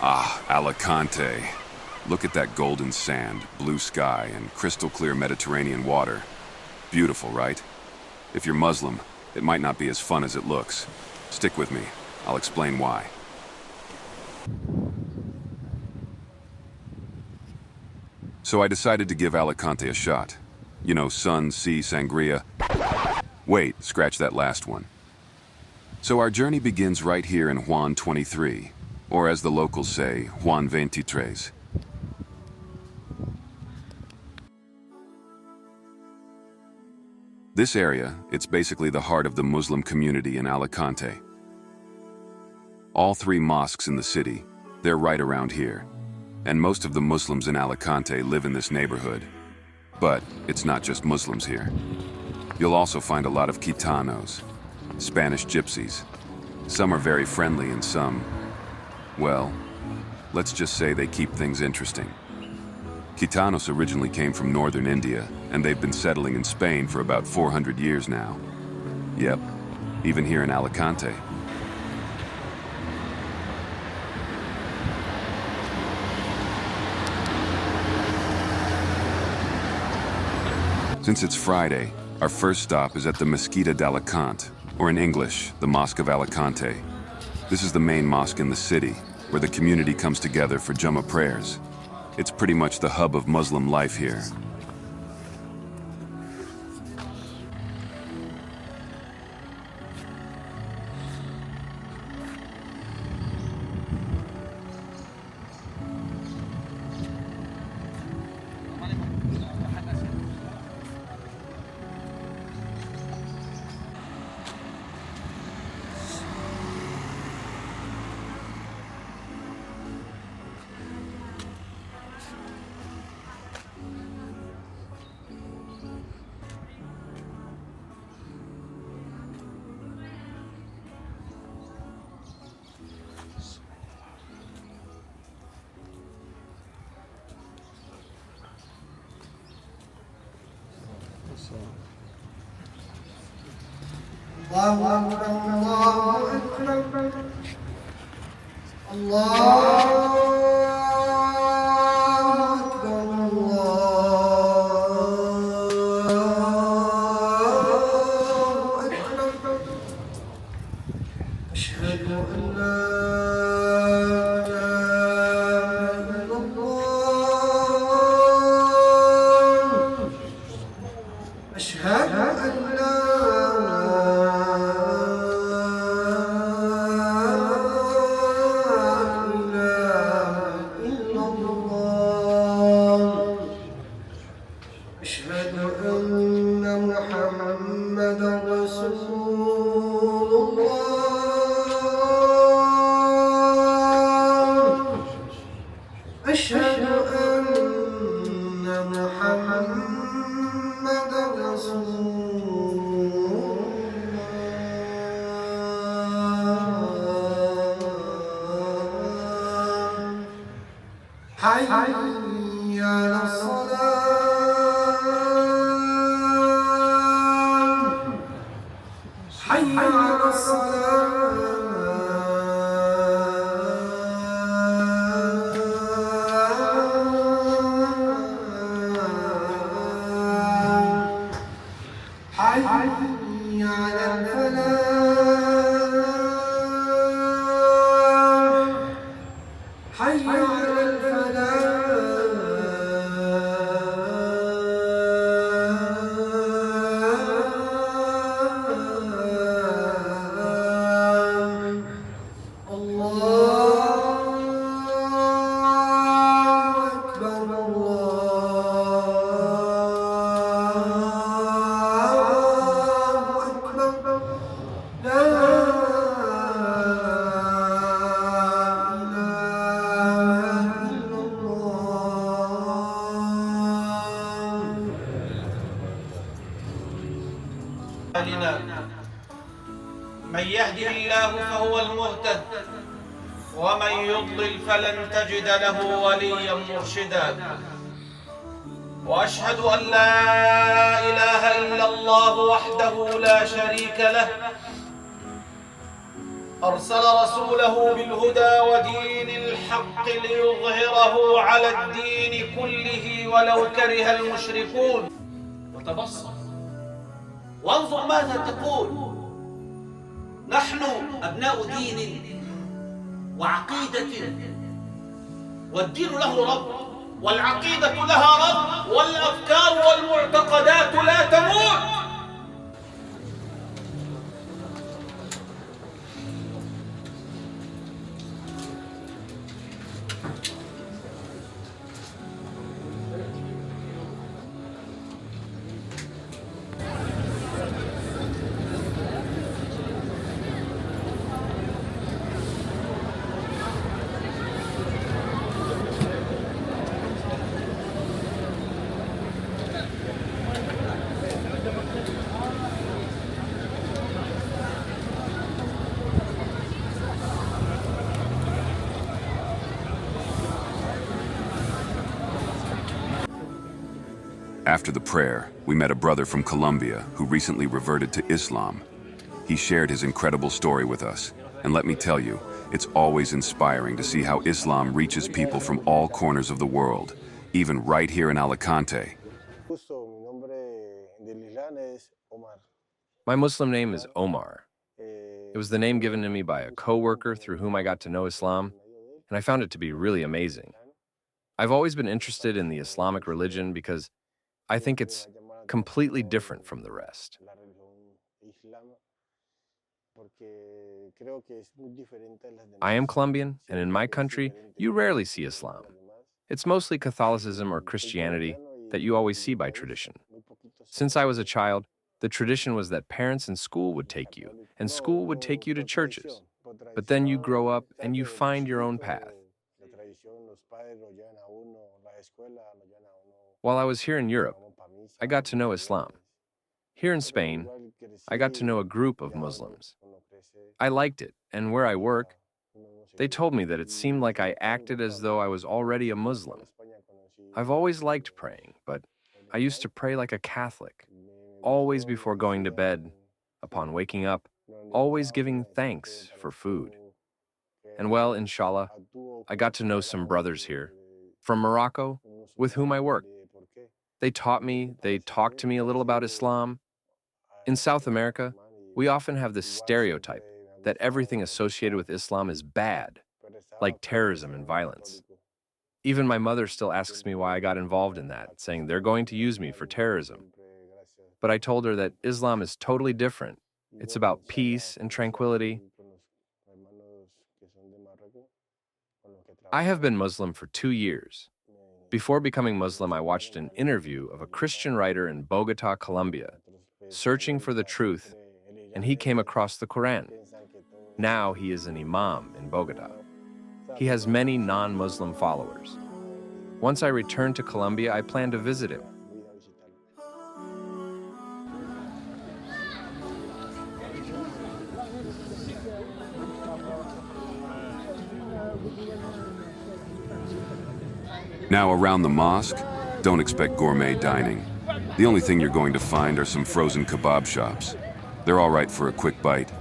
Ah, Alicante. Look at that golden sand, blue sky, and crystal clear Mediterranean water. Beautiful, right? If you're Muslim, it might not be as fun as it looks. Stick with me. I'll explain why. So I decided to give Alicante a shot. You know, sun, sea, sangria. Wait, scratch that last one. So our journey begins right here in Juan 23, or as the locals say, Juan 23. This area, it's basically the heart of the Muslim community in Alicante. All three mosques in the city, they're right around here. And most of the Muslims in Alicante live in this neighborhood. But it's not just Muslims here. You'll also find a lot of Gitanos, Spanish gypsies. Some are very friendly and some, well, let's just say they keep things interesting. Gitanos originally came from northern India, and they've been settling in Spain for about 400 years now. Yep, even here in Alicante. Since it's Friday, our first stop is at the Mosque d'Alicante, or in English, the Mosque of Alicante. This is the main mosque in the city, where the community comes together for Jummah prayers. It's pretty much the hub of Muslim life here. الله أكبر الله أكبر أشهد أن لا إله إلا الله أشهد أن لا أشهد أن محمدا رسول الله أشهد أن محمدا رسول الله حي على الصلاة حي على الصلاة حي على الفلاح حي على من يهده الله فهو المهتد ومن يضلل فلن تجد له وليا مرشدا وأشهد أن لا إله إلا الله وحده لا شريك له أرسل رسوله بالهدى ودين الحق ليظهره على الدين كله ولو كره المشركون. وتبصر وانظر ماذا تقول. نحن أبناء دين وعقيدة، والدين له رب والعقيدة لها رب والأفكار والمعتقدات لا تموت. After the prayer, we met a brother from Colombia who recently reverted to Islam. He shared his incredible story with us, and let me tell you, it's always inspiring to see how Islam reaches people from all corners of the world, even right here in Alicante. My Muslim name is Omar. It was the name given to me by a coworker through whom I got to know Islam, and I found it to be really amazing. I've always been interested in the Islamic religion because I think it's completely different from the rest. I am Colombian, and in my country, you rarely see Islam. It's mostly Catholicism or Christianity that you always see by tradition. Since I was a child, the tradition was that parents in school would take you, and school would take you to churches. But then you grow up and you find your own path. While I was here in Europe, I got to know Islam. Here in Spain, I got to know a group of Muslims. I liked it, and where I work, they told me that it seemed like I acted as though I was already a Muslim. I've always liked praying, but I used to pray like a Catholic, always before going to bed, upon waking up, always giving thanks for food. And well, inshallah, I got to know some brothers here, from Morocco, with whom I work. They talked to me a little about Islam. In South America, we often have this stereotype that everything associated with Islam is bad, like terrorism and violence. Even my mother still asks me why I got involved in that, saying they're going to use me for terrorism. But I told her that Islam is totally different. It's about peace and tranquility. I have been Muslim for 2 years. Before becoming Muslim, I watched an interview of a Christian writer in Bogota, Colombia, searching for the truth, and he came across the Quran. Now he is an imam in Bogota. He has many non-Muslim followers. Once I return to Colombia, I plan to visit him. Now around the mosque, don't expect gourmet dining. The only thing you're going to find are some frozen kebab shops. They're all right for a quick bite.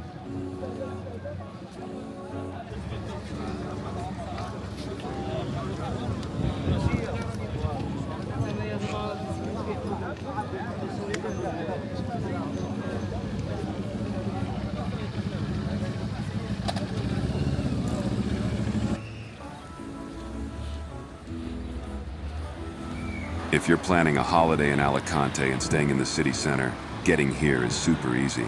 If you're planning a holiday in Alicante and staying in the city center, getting here is super easy.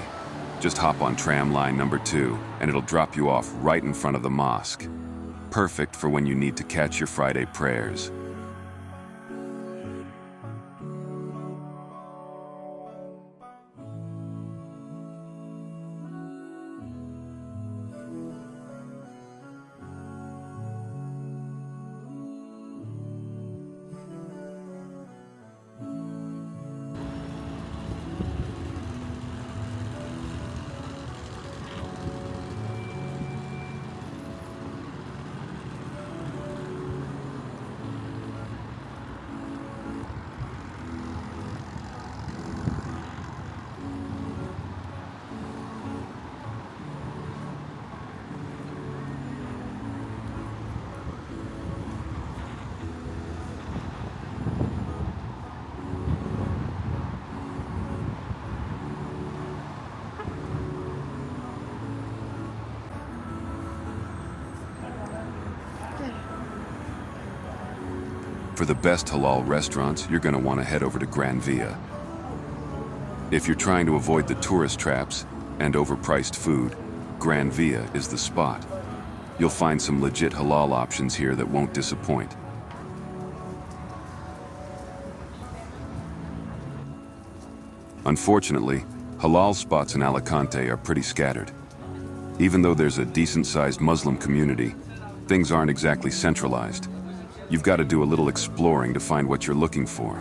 Just hop on tram line number 2, and it'll drop you off right in front of the mosque. Perfect for when you need to catch your Friday prayers. For the best halal restaurants, you're gonna want to head over to Gran Via. If you're trying to avoid the tourist traps and overpriced food, Gran Via is the spot. You'll find some legit halal options here that won't disappoint. Unfortunately, halal spots in Alicante are pretty scattered. Even though there's a decent-sized Muslim community, things aren't exactly centralized. You've got to do a little exploring to find what you're looking for.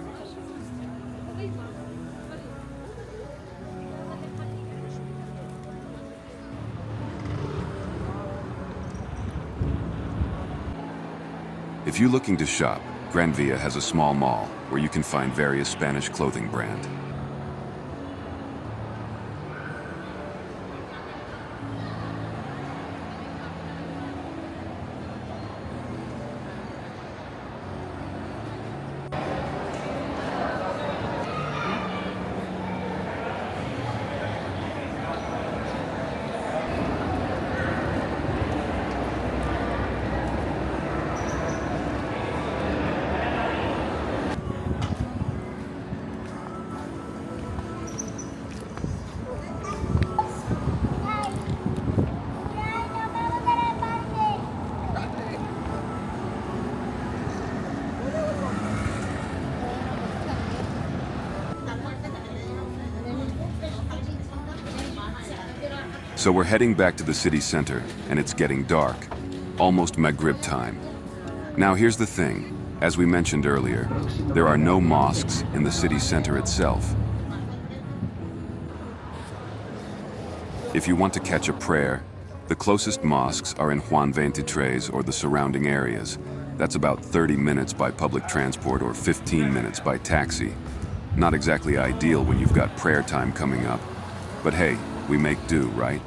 If you're looking to shop, Gran Via has a small mall where you can find various Spanish clothing brands. So we're heading back to the city center, and it's getting dark, almost Maghrib time. Now here's the thing, as we mentioned earlier, there are no mosques in the city center itself. If you want to catch a prayer, the closest mosques are in Juan 23 or the surrounding areas. That's about 30 minutes by public transport or 15 minutes by taxi. Not exactly ideal when you've got prayer time coming up, but hey, we make do, right?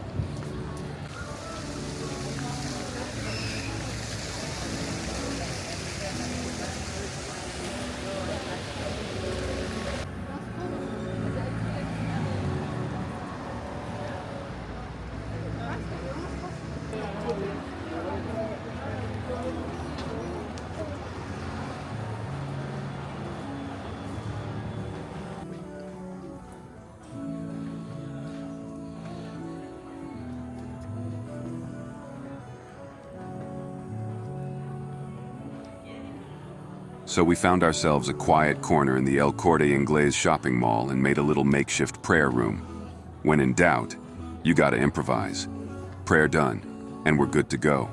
So we found ourselves a quiet corner in the El Corte Inglés shopping mall and made a little makeshift prayer room. When in doubt, you gotta improvise. Prayer done, and we're good to go.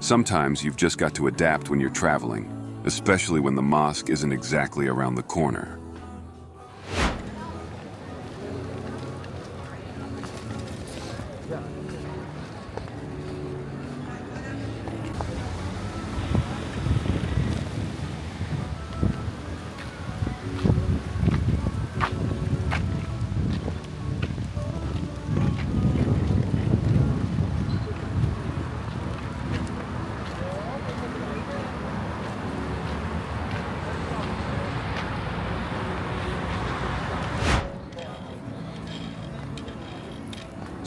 Sometimes you've just got to adapt when you're traveling, especially when the mosque isn't exactly around the corner.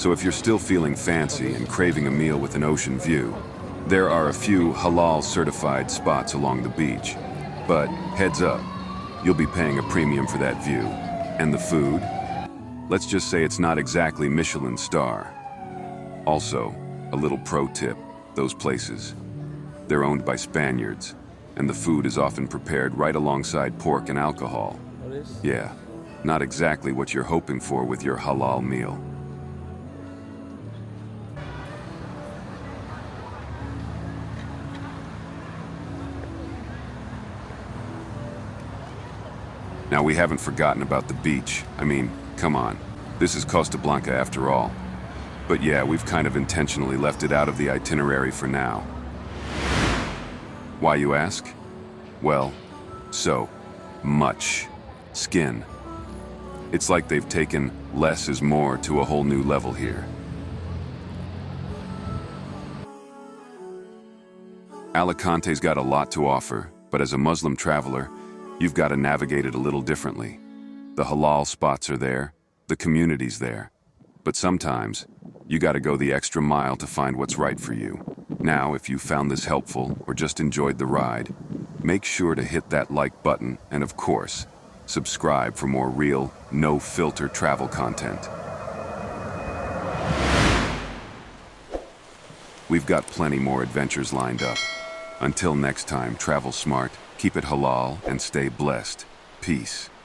So if you're still feeling fancy and craving a meal with an ocean view, there are a few halal certified spots along the beach. But heads up, you'll be paying a premium for that view. And the food? Let's just say it's not exactly Michelin star. Also, a little pro tip, those places, they're owned by Spaniards, and the food is often prepared right alongside pork and alcohol. Yeah, not exactly what you're hoping for with your halal meal. Now, we haven't forgotten about the beach. I mean, come on, this is Costa Blanca after all. But yeah, we've kind of intentionally left it out of the itinerary for now. Why, you ask? Well, so much skin. It's like they've taken less is more to a whole new level here. Alicante's got a lot to offer, but as a Muslim traveler, you've got to navigate it a little differently. The halal spots are there, the community's there, but sometimes you got to go the extra mile to find what's right for you. Now, if you found this helpful or just enjoyed the ride, Make sure to hit that like button and, of course, subscribe for more real, no-filter travel content. We've got plenty more adventures lined up. Until next time, travel smart, keep it halal, and stay blessed. Peace.